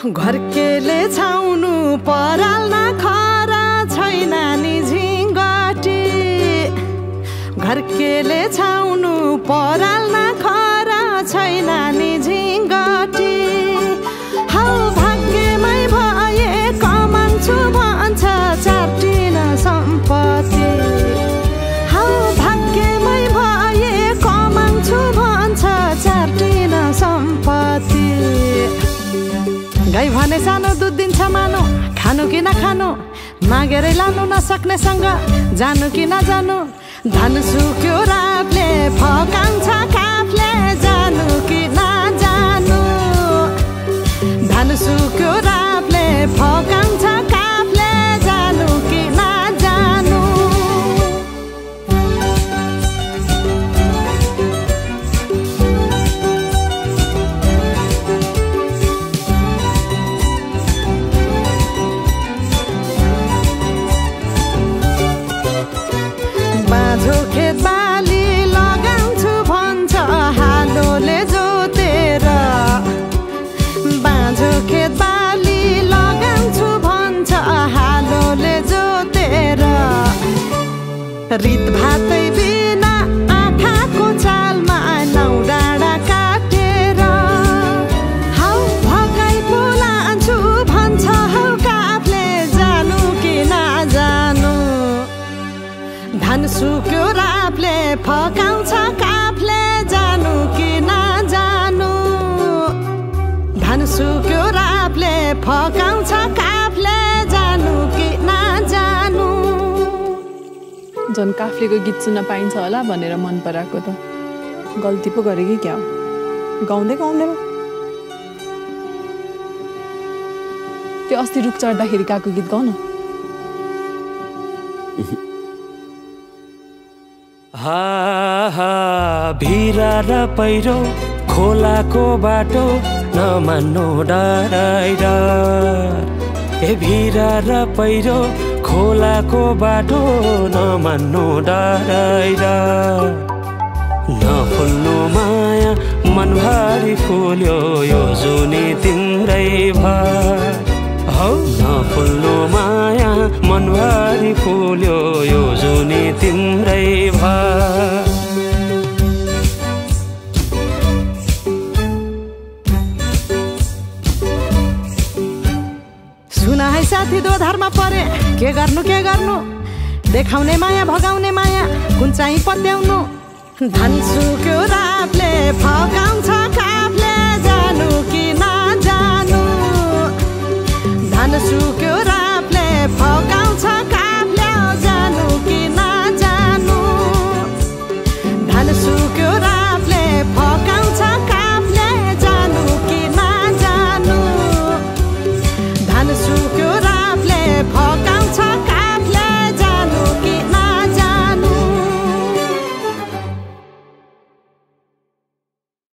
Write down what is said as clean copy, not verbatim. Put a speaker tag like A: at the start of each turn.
A: घरकेले छाउनु पराल्न खरा छैन नि झिङ्गटी घरकेले छाउनु पराल्न खरा छैन नि झिङ्गटी हौ भाग्यमै भए कमाउँछु भन्छ चाटिन सम्पत्ति हौ भाग्यमै भए कमाउँछु भन्छ चाटिन सम्पत्ति गाई भने सानो दुध दिन्छ मानो खानु कि नखानु मागेरै लानु नसक्नेसँग जानु कि नजानु धन सुक्यो रातले फकाउँछ काफले जानु कि नजानु धन सुक्यो रातले फकाउँछ काफले जानु कि नजानु बाँझो खेत बाली लगाउँछु भन्छ हालोले जोतेर बाँझो खेत बाली लगाउँछु भन्छ हालोले जोतेर रित भातै बिना आँखाको चालमा नौ डाँडा काटेर हौ भगाइ बोलान्छु भन्छ हौ काफले जानु कि नजानु धन सुक्यो रापले फकाउँछ काफले जानु कि नजानु धन सुक्यो रापले फकाउँछ काफले जानु कि नजानु
B: झन् काफलेको गीत सुन्न पाइन्छ होला भनेर मन पराएको त गल्ती पो गरे कि क्या गाउँदै गाउँदैन त्यो अस्ति रुख चढ्दाखेरि गएको गीत गाउन
C: हा हा भिरा र पहिरो खोलाको बाटो नमान्नु डराइर ए भिरा र पहिरो खोलाको बाटो नमान्नु डराइर नफुल्नु माया मनभरि फुल्यो यो जुनी तिम्रै भर हौ नफुल्नु माया मनभरि फुल्यो यो जुनी तिम्रै भर
A: सुना है साथी दोधारमा परे के गर्नु देखाउने माया भगाउने माया कुन चाहिँ पत्याउनु धन सुक्यो रापले फकाउँछ काफले जानु कि नजानु धन सुक्यो